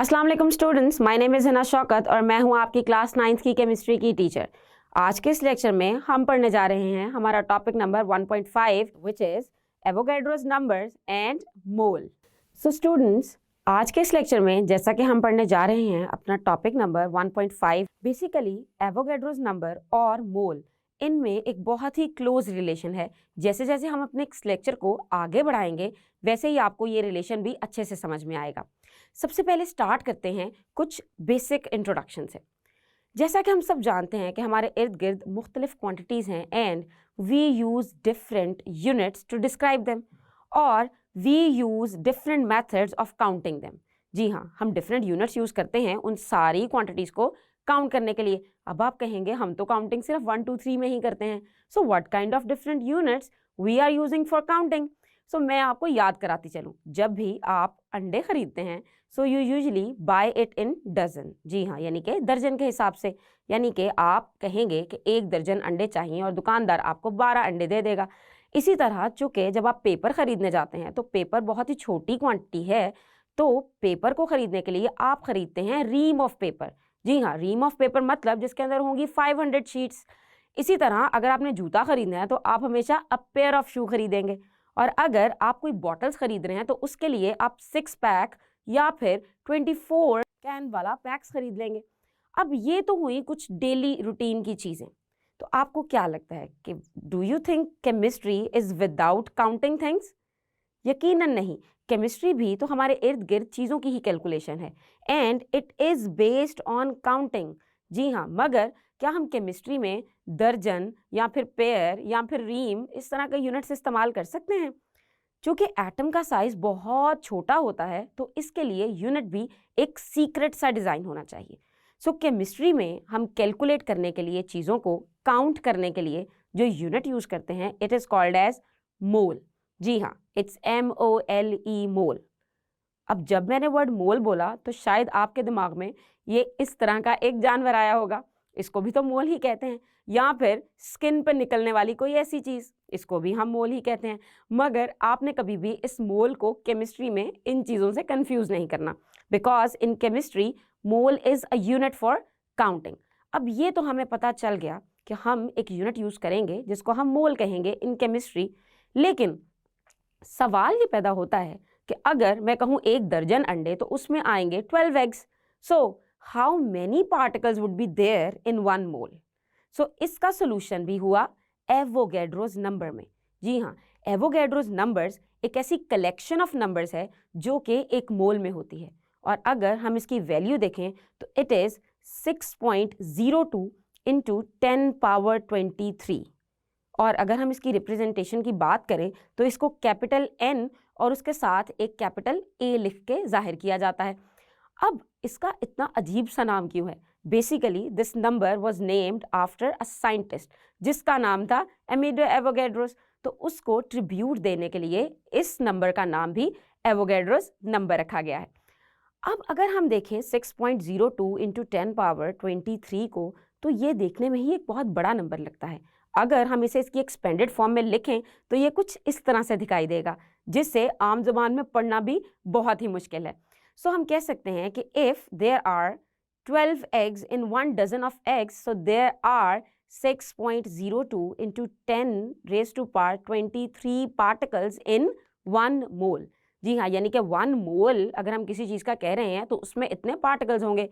अस्सलाम वालेकुम students, my name is Hina Shaukat और मैं हूं आपकी क्लास 9th की केमिस्ट्री की टीचर। आज के इस लेक्चर में हम पढ़ने जा रहे हैं हमारा topic number 1.5 which is Avogadro's numbers and mole. So students, आज के इस लेक्चर में जैसा कि हम पढ़ने जा रहे हैं अपना topic number 1.5, basically Avogadro's number और मोल, इनमें एक बहुत ही क्लोज रिलेशन है। जैसे जैसे हम अपने इस लेक्चर को आगे बढ़ाएंगे वैसे ही आपको ये रिलेशन भी अच्छे से समझ में आएगा। सबसे पहले स्टार्ट करते हैं कुछ बेसिक इंट्रोडक्शन से। जैसा कि हम सब जानते हैं कि हमारे इर्द गिर्द मुख्तलिफ क्वांटिटीज़ हैं and we use different units to describe them और we use different methods of counting them. जी हाँ, हम डिफरेंट यूनिट्स यूज़ करते हैं उन सारी क्वांटिटीज़ को काउंट करने के लिए। अब आप कहेंगे हम तो काउंटिंग सिर्फ 1 2 3 में ही करते हैं, so what kind of different units we are using for counting. So मैं आपको याद कराती चलूँ, जब भी आप अंडे खरीदते हैं so you usually buy it in dozen. जी हाँ, यानी कि दर्जन के हिसाब से, यानी कि आप कहेंगे कि 1 दर्जन अंडे चाहिए और दुकानदार आपको 12 अंडे दे देगा। इसी तरह चूँकि जब आप पेपर खरीदने जाते हैं तो पेपर बहुत ही छोटी क्वांटिटी है, तो पेपर को खरीदने के लिए आप खरीदते हैं रीम ऑफ पेपर। जी हाँ, रीम ऑफ पेपर मतलब जिसके अंदर होंगी 500 शीट्स। इसी तरह अगर आपने जूता खरीदना है तो आप हमेशा अ पेयर ऑफ शू खरीदेंगे, और अगर आप कोई बॉटल्स खरीद रहे हैं तो उसके लिए आप 6 पैक या फिर 24 कैन वाला पैक्स खरीद लेंगे। अब ये तो हुई कुछ डेली रूटीन की चीज़ें। तो आपको क्या लगता है कि do you think chemistry is without counting things? यकीनन नहीं, केमिस्ट्री भी तो हमारे इर्द गिर्द चीज़ों की ही कैलकुलेशन है and it is based on counting. जी हाँ, मगर क्या हम केमिस्ट्री में दर्जन या फिर पेयर या फिर रीम इस तरह के यूनिट्स इस्तेमाल कर सकते हैं? चूँकि एटम का साइज़ बहुत छोटा होता है तो इसके लिए यूनिट भी एक सीक्रेट सा डिज़ाइन होना चाहिए। सो केमिस्ट्री में हम कैलकुलेट करने के लिए, चीज़ों को काउंट करने के लिए जो यूनिट यूज़ करते हैं, इट इज़ कॉल्ड एज मोल। जी हाँ, इट्स MOLE, मोल। अब जब मैंने वर्ड मोल बोला तो शायद आपके दिमाग में ये इस तरह का एक जानवर आया होगा, इसको भी तो मोल ही कहते हैं, या फिर स्किन पर निकलने वाली कोई ऐसी चीज़, इसको भी हम मोल ही कहते हैं। मगर आपने कभी भी इस मोल को केमिस्ट्री में इन चीज़ों से कंफ्यूज नहीं करना, because in chemistry mole is a unit for counting. अब ये तो हमें पता चल गया कि हम एक यूनिट यूज़ करेंगे जिसको हम मोल कहेंगे इन केमिस्ट्री, लेकिन सवाल ये पैदा होता है कि अगर मैं कहूँ 1 दर्जन अंडे तो उसमें आएंगे 12 eggs. So how many particles would be there in 1 mole? So इसका सोल्यूशन भी हुआ एवोगैड्रोस नंबर में। जी हाँ, एवोगैड्रोस नंबर्स एक ऐसी कलेक्शन ऑफ नंबर्स है जो कि एक मोल में होती है, और अगर हम इसकी वैल्यू देखें तो इट इज़ 6.02 इंटू 10 पावर 23। और अगर हम इसकी रिप्रेजेंटेशन की बात करें तो इसको कैपिटल N और उसके साथ एक कैपिटल A लिख के जाहिर किया जाता है। अब इसका इतना अजीब सा नाम क्यों है? Basically this number was named after a scientist जिसका नाम था एमिडो एवोगैड्रोस, तो उसको ट्रिब्यूट देने के लिए इस नंबर का नाम भी एवोगैड्रोस नंबर रखा गया है। अब अगर हम देखें 6.02 इंटू 10 पावर 23 को, तो ये देखने में ही एक बहुत बड़ा नंबर लगता है। अगर हम इसे इसकी एक्सपेंडेड फॉर्म में लिखें तो ये कुछ इस तरह से दिखाई देगा, जिससे आम ज़बान में पढ़ना भी बहुत ही मुश्किल है। सो हम कह सकते हैं कि if there are 12 eggs in 1 dozen of eggs, so there are 6.02 into 10 raised to power 23 particles in 1 mole। जी हाँ, यानी कि 1 मोल अगर हम किसी चीज़ का कह रहे हैं तो उसमें इतने पार्टिकल्स होंगे।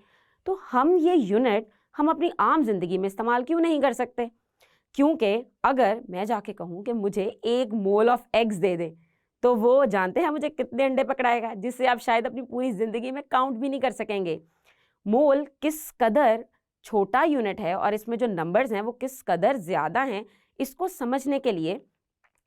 तो हम ये यूनिट हम अपनी आम जिंदगी में इस्तेमाल क्यों नहीं कर सकते? क्योंकि अगर मैं जाके कहूँ कि मुझे 1 मोल ऑफ एग्स दे दे, तो वो जानते हैं मुझे कितने अंडे पकड़ाएगा, जिससे आप शायद अपनी पूरी ज़िंदगी में काउंट भी नहीं कर सकेंगे। मोल किस कदर छोटा यूनिट है और इसमें जो नंबर्स हैं वो किस कदर ज़्यादा हैं, इसको समझने के लिए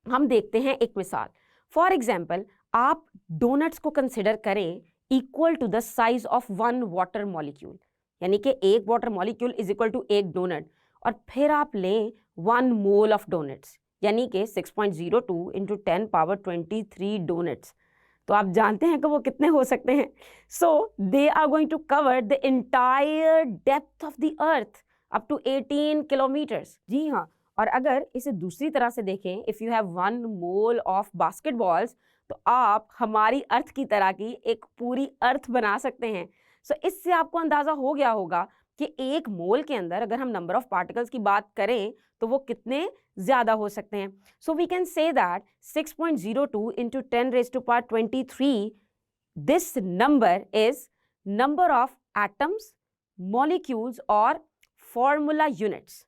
हम देखते हैं एक मिसाल। फॉर एग्जाम्पल, आप डोनट्स को कंसिडर करें equal to the size of 1 water molecule, यानी कि 1 water molecule is equal to 1 donut, और फिर आप लें 1 मोल ऑफ डोनट्स, यानी कि 6.02 इंटू 10 पावर 23 डोनट्स, तो आप जानते हैं कि वो कितने हो सकते हैं। So they are going to cover the entire depth of the earth up to 18 kilometres. जी हाँ, और अगर इसे दूसरी तरह से देखें, if you have 1 mole of basketballs, तो आप हमारी अर्थ की तरह की एक पूरी अर्थ बना सकते हैं। सो इससे आपको अंदाजा हो गया होगा कि एक मोल के अंदर अगर हम नंबर ऑफ पार्टिकल्स की बात करें तो वो कितने ज्यादा हो सकते हैं. So we can say that 6.02 into 10 raised to power 23, this number is number of atoms, molecules or formula units,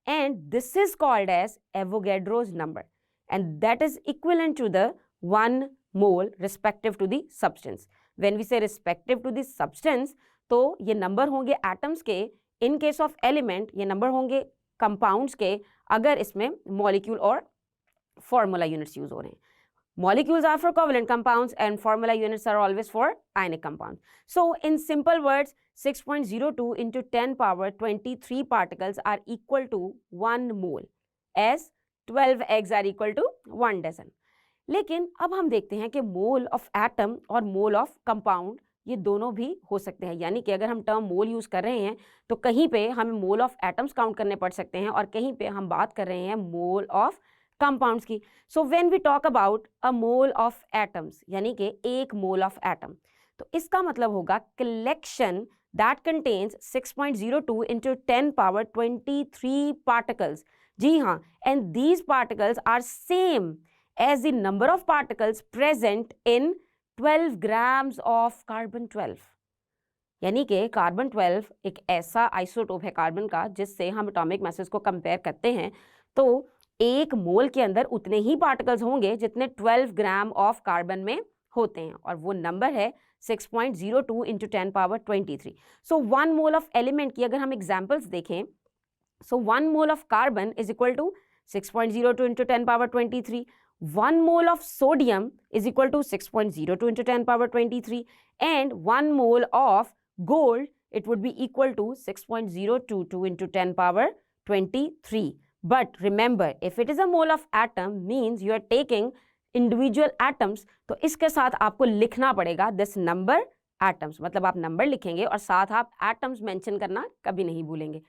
and this is called as Avogadro's number, and that is equivalent to the 1 mole respective to the substance. When we say respective to the substance, तो ये number होंगे atoms के, in case of element ये number होंगे compounds के अगर इसमें molecule और फॉर्मूला यूनिट्स यूज हो रहे हैं. Molecules are for covalent compounds and formula units are always for ionic compounds. So in simple words, 6.02 into 10 power 23 particles are equal to 1 mole, as 12 eggs are equal to 1 dozen. लेकिन अब हम देखते हैं कि mole of atom और mole of compound ये दोनों भी हो सकते हैं. यानी कि अगर हम टर्म मोल यूज कर रहे हैं तो कहीं पे हमें मोल ऑफ एटम्स काउंट करने पड़ सकते हैं और कहीं पे हम बात कर रहे हैं मोल ऑफ कंपाउंड्स की. So when we talk about a mole of atoms, यानी कि एक मोल ऑफ एटम, तो इसका मतलब होगा collection that contains 6.02 into 10 power 23 particles. जी हाँ, and these particles are same as the number of particles present in 12 grams of carbon 12. यानी कि कार्बन 12 एक ऐसा आइसोटोप है कार्बन का जिससे हम एटॉमिक मासेस को कंपेयर करते हैं, तो एक मोल के अंदर उतने ही पार्टिकल्स होंगे जितने 12 ग्राम ऑफ कार्बन में होते हैं, और वो नंबर है 6.02 into 10 power 23. So 1 mole of element की अगर हम एग्जांपल्स देखें, so 1 mole of carbon is equal to 6.02 into 10 power 23. 1 mole of sodium is equal to 6.02 into 10 power 23, and 1 mole of gold, it would be equal to 6.022 into 10 power 23. But remember, if it is a mole of atom, means you are taking individual atoms, तो इसके साथ आपको लिखना पड़ेगा this number atoms, मतलब आप number लिखेंगे और साथ आप atoms मेंशन करना कभी नहीं भूलेंगे.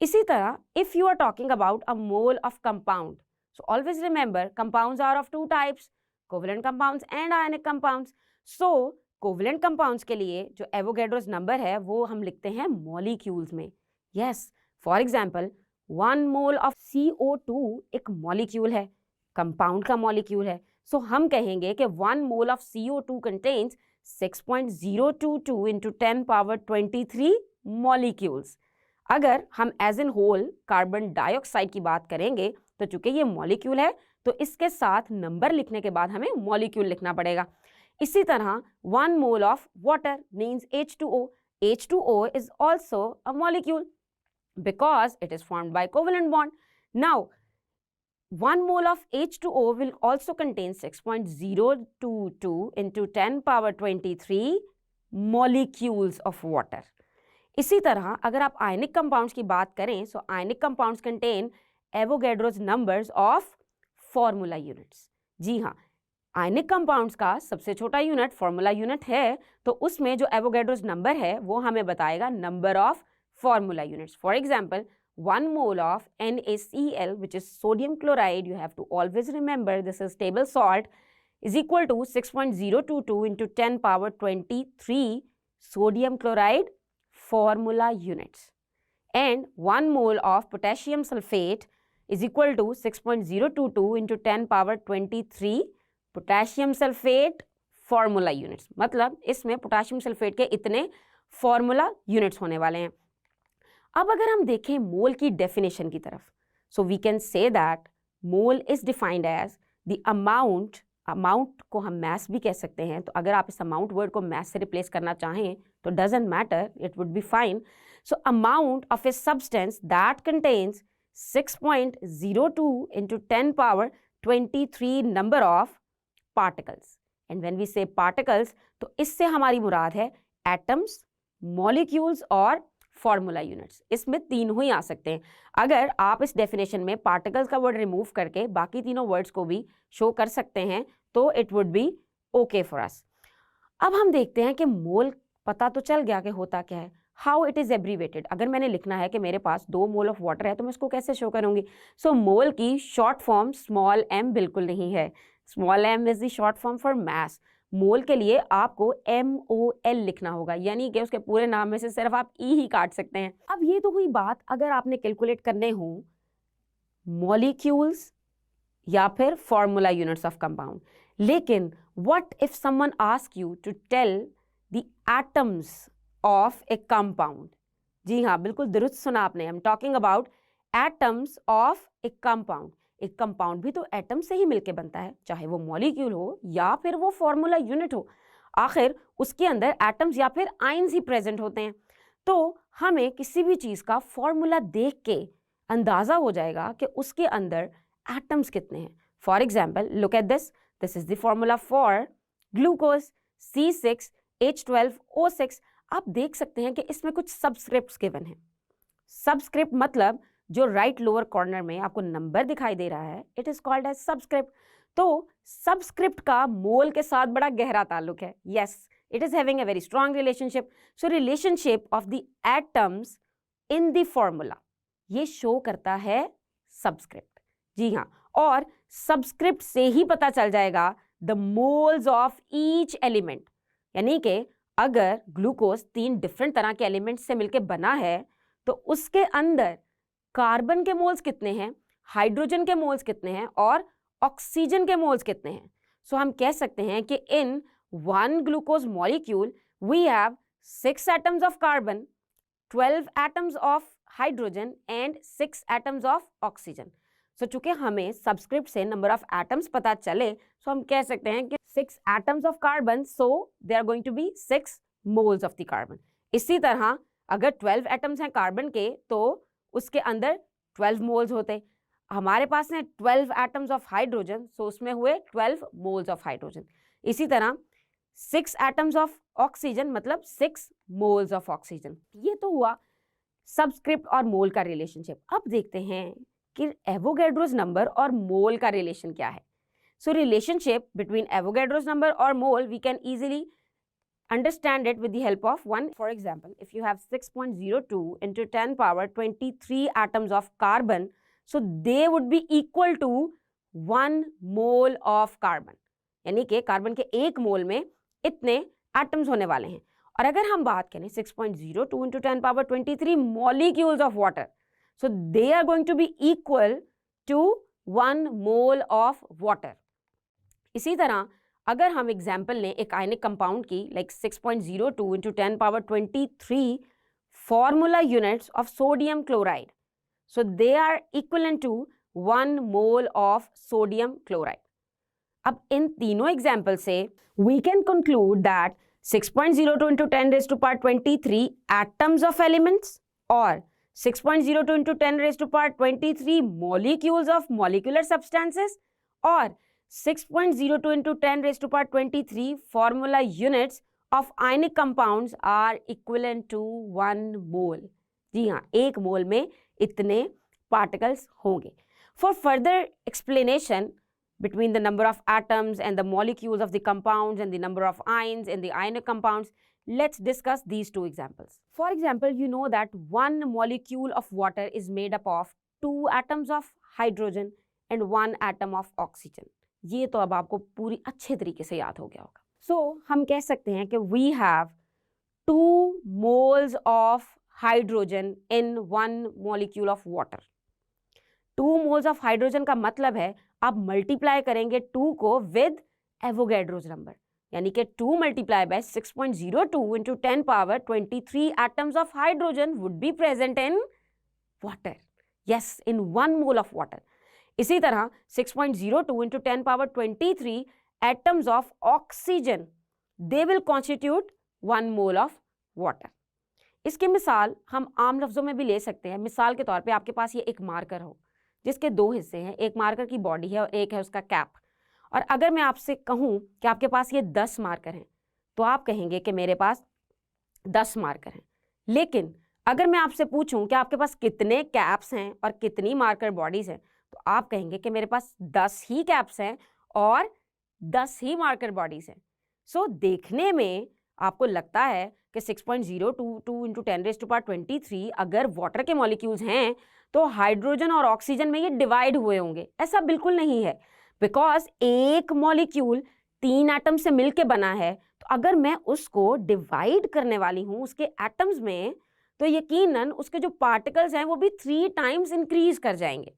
इसी तरह if you are talking about a mole of compound, so always remember compounds are of two types, covalent compounds and ionic compounds. So covalent compounds के लिए जो Avogadro's number है वो हम लिखते हैं molecules में. Yes, for example 1 mole of CO2 एक molecule है, compound का molecule है. So हम कहेंगे कि 1 mole of CO2 contains 6.022 into 10 power 23 molecules. अगर हम as in whole carbon dioxide की बात करेंगे तो चूंकि ये मॉलिक्यूल है तो इसके साथ नंबर लिखने के बाद हमें मॉलिक्यूल लिखना पड़ेगा. इसी तरह 1 mole of water means H2O. H2O is also a molecule because it is formed by covalent bond. Now 1 mole of H2O will also contain 6.022 into 10 power 23 molecules of water. इसी तरह अगर आप आयनिक कंपाउंड्स की बात करें, so ionic compounds contain Avogadro's numbers of formula units. जी हाँ, ionic compounds का सबसे छोटा यूनिट फॉर्मूला यूनिट है, तो उसमें जो एवोगैड्रोस नंबर है वो हमें बताएगा number of formula units. For example 1 mole of NaCl, which is sodium chloride, you have to always remember this is table salt, is equal to 6.022 into 10 power 23 sodium chloride formula units, and 1 mole of potassium sulfate is equal to 6.022 into 10 power 23 potassium sulfate formula units. मतलब इसमें potassium sulphate के इतने formula units होने वाले हैं. अब अगर हम देखें मोल की डेफिनेशन की तरफ, so we can say that mole is defined as the amount. Amount को हम मैस भी कह सकते हैं, तो अगर आप इस अमाउंट वर्ड को मैस से रिप्लेस करना चाहें तो doesn't matter, it would be fine. So amount of a substance that contains 6.02 into 10 power 23 number of particles. And when we say particles तो इससे हमारी मुराद है एटम्स, मॉलिक्यूल्स और फॉर्मूला यूनिट्स. इसमें तीनों ही आ सकते हैं. अगर आप इस डेफिनेशन में पार्टिकल्स का वर्ड रिमूव करके बाकी तीनों वर्ड्स को भी शो कर सकते हैं तो it would B okay for us. अब हम देखते हैं कि मोल पता तो चल गया कि होता क्या है, हाउ इट इज एब्रीवेटेड. अगर मैंने लिखना है कि मेरे पास 2 मोल ऑफ वाटर है तो मैं इसको कैसे शो करूंगी. सो मोल की शॉर्ट फॉर्म स्मॉल m बिल्कुल नहीं है. Small m is the short form for mass. Mole के लिए आपको MOL लिखना होगा, यानी कि उसके पूरे नाम में से सिर्फ आप ई ही काट सकते हैं। अब ये तो हुई बात अगर आपने कैलकुलेट करने हो मॉलिक्यूल्स या फिर फॉर्मूला यूनिट्स ऑफ कंपाउंड। लेकिन what if someone ask you to tell the atoms of a compound? जी हाँ, बिल्कुल दुरुस्त सुना आपने, I am talking about atoms of a compound. एक कंपाउंड भी तो एटम से ही मिलके बनता है, चाहे वो मॉलिक्यूल हो या फिर वो फॉर्मूला यूनिट हो। आखिर उसके अंदर एटम्स या फिर आयंस ही प्रेजेंट होते हैं। तो हमें किसी भी चीज का फॉर्मूला देख के अंदाजा हो जाएगा कि उसके अंदर एटम्स कितने हैं। For example, look at this is the formula for glucose C6H12O6। आप देख सकते हैं कि इसमें कुछ सबस्क्रिप्ट्स गिवन हैं। सबस्क्रिप्ट मतलब जो राइट लोअर कॉर्नर में आपको नंबर दिखाई दे रहा है, it is called as subscript. तो सबस्क्रिप्ट का मोल के साथ बड़ा गहरा ताल्लुक है। Yes, it is having a very strong relationship. So relationship of the atoms in the formula ये शो करता है सबस्क्रिप्ट। जी हाँ, और सबस्क्रिप्ट से ही पता चल जाएगा the moles of each element। यानी कि अगर ग्लूकोज 3 डिफरेंट तरह के एलिमेंट से मिलकर बना है तो उसके अंदर कार्बन के मोल्स कितने हैं, हाइड्रोजन के मोल्स कितने हैं और ऑक्सीजन के मोल्स कितने हैं। सो हम कह सकते हैं कि इन one glucose molecule we have 6 atoms of carbon, 12 atoms of hydrogen and 6 atoms of oxygen. So चूंकि हमें सबस्क्रिप्ट से नंबर ऑफ एटम्स पता चले, so हम कह सकते हैं कि 6 atoms of carbon, so they are going to be 6 moles of the carbon. इसी तरह अगर 12 एटम्स हैं कार्बन के तो उसके अंदर 12 मोल्स होते। हमारे पास हैं 12 एटम्स ऑफ हाइड्रोजन, सो उसमें हुए 12 मोल्स ऑफ हाइड्रोजन। इसी तरह 6 एटम्स ऑफ ऑक्सीजन मतलब 6 मोल्स ऑफ ऑक्सीजन। ये तो हुआ सबस्क्रिप्ट और मोल का रिलेशनशिप। अब देखते हैं कि एवोगैड्रोस नंबर और मोल का रिलेशन क्या है। So relationship between Avogadro's number और mole we can easily understand it with the help of one. For example, if you have 6.02 into 10 power 23 atoms of carbon, so they would be equal to 1 mole of carbon। यानी कि carbon के एक मोल में इतने atoms होने वाले हैं। और अगर हम बात करें 6.02 into 10 power 23 molecules of water, so they are going to be equal to 1 mole of water। इसी तरह अगर हम एग्जाम्पल लें एक आयनिक कंपाउंड की, like 6.02 into 10 power 23 formula units of sodium chloride, so they are equivalent to 1 mole of sodium chloride. अब इन तीनों एग्जाम्पल से we can conclude that 6.02 into 10 raised to power 23 atoms of elements और 6.02 into 10 raised to power 23 molecules of molecular substances और 6.02 into 10 raised to power 23 formula units of ionic compounds are equivalent to 1 mole। जी हाँ, एक मोल में इतने particles होंगे। For further explanation between the number of atoms and the molecules of the compounds and the number of ions in the ionic compounds, let's discuss these two examples. For example, you know that one molecule of water is made up of 2 atoms of hydrogen and 1 atom of oxygen। ये तो अब आपको पूरी अच्छे तरीके से याद हो गया होगा। So, हम कह सकते हैं कि we have 2 moles of hydrogen in 1 molecule of water। 2 moles of hydrogen का मतलब है आप मल्टीप्लाई करेंगे 2 को विद एवोगैड्रोस नंबर, यानी कि 2 multiply by 6.02 into 10 power 23 atoms of hydrogen would be present in water। Yes, in 1 mole of water। इसी तरह 6.02 into 10 power 23 atoms of oxygen, they will constitute 1 mole of water। इसकी मिसाल हम आम लफ्ज़ों में भी ले सकते हैं। मिसाल के तौर पे आपके पास ये एक मार्कर हो जिसके 2 हिस्से हैं, एक मार्कर की बॉडी है और एक है उसका कैप। और अगर मैं आपसे कहूँ कि आपके पास ये 10 मार्कर हैं तो आप कहेंगे कि मेरे पास 10 मार्कर हैं। लेकिन अगर मैं आपसे पूछूं कि आपके पास कितने कैप्स हैं और कितनी मार्कर बॉडीज़ हैं तो आप कहेंगे कि मेरे पास 10 ही कैप्स हैं और 10 ही मार्कर बॉडीज़ हैं। सो देखने में आपको लगता है कि 6.022 into 10 raised to power 23 अगर वाटर के मॉलिक्यूल्स हैं तो हाइड्रोजन और ऑक्सीजन में ये डिवाइड हुए होंगे। ऐसा बिल्कुल नहीं है, बिकॉज एक मॉलिक्यूल 3 एटम से मिलके बना है, तो अगर मैं उसको डिवाइड करने वाली हूँ उसके एटम्स में, तो यकीनन उसके जो पार्टिकल्स हैं वो भी 3 टाइम्स इंक्रीज कर जाएंगे.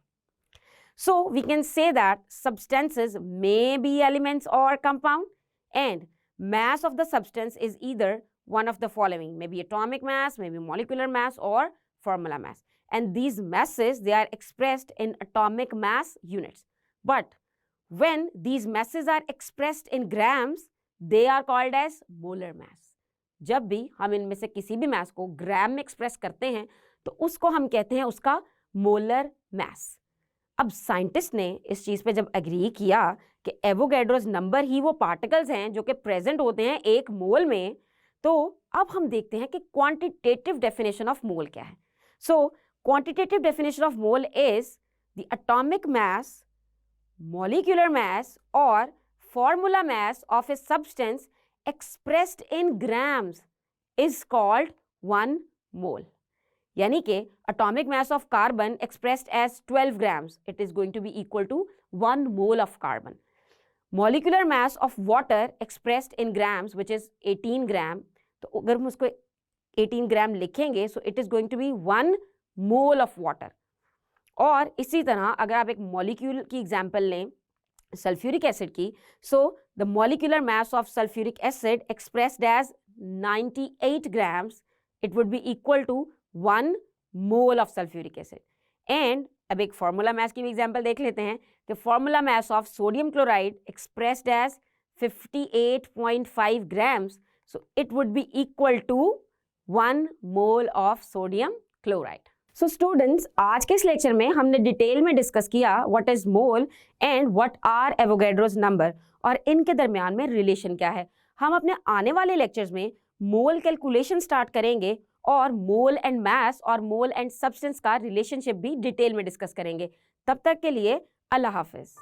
So we can say that substances may be elements or compound, and mass of the substance is either one of the following, maybe atomic mass, maybe molecular mass, or formula mass. And these masses, they are expressed in atomic mass units. But when these masses are expressed in grams, they are called as molar mass. जब भी हम इनमें से किसी भी mass को ग्राम में express करते हैं तो उसको हम कहते हैं उसका मोलर mass. अब साइंटिस्ट ने इस चीज पे जब एग्री किया कि एवोगैड्रोस नंबर ही वो पार्टिकल्स हैं जो कि प्रेजेंट होते हैं एक मोल में, तो अब हम देखते हैं कि क्वांटिटेटिव डेफिनेशन ऑफ मोल क्या है. So quantitative definition of mole is the atomic mass, molecular mass और formula mass of a substance expressed in grams is called 1 mole. यानी कि atomic mass of carbon expressed as 12 grams, it is going to be equal to 1 mole of carbon. Molecular mass of water expressed in grams, which is 18 gram, तो अगर हम उसको 18 ग्राम लिखेंगे so it is going to be 1 mole of water. और इसी तरह अगर आप एक मॉलिक्यूल की एग्जाम्पल लें सल्फ्यूरिक एसिड की, so the molecular mass of sulfuric acid expressed as 98 grams, it would be equal to 1 mole of sulphuric acid. And अब एक फॉर्मूला मास की भी एग्जांपल देख लेते हैं कि formula mass of sodium chloride expressed as 58.5 grams, so it would be equal to 1 mole of sodium chloride. So students, आज के इस लेक्चर में हमने डिटेल में डिस्कस किया what is mole and what are Avogadro's number और इनके दरमियान में रिलेशन क्या है. हम अपने आने वाले लेक्चर्स में मोल कैलकुलेशन स्टार्ट करेंगे और मोल एंड मास और मोल एंड सब्सटेंस का रिलेशनशिप भी डिटेल में डिस्कस करेंगे. तब तक के लिए अल्लाह हाफिज.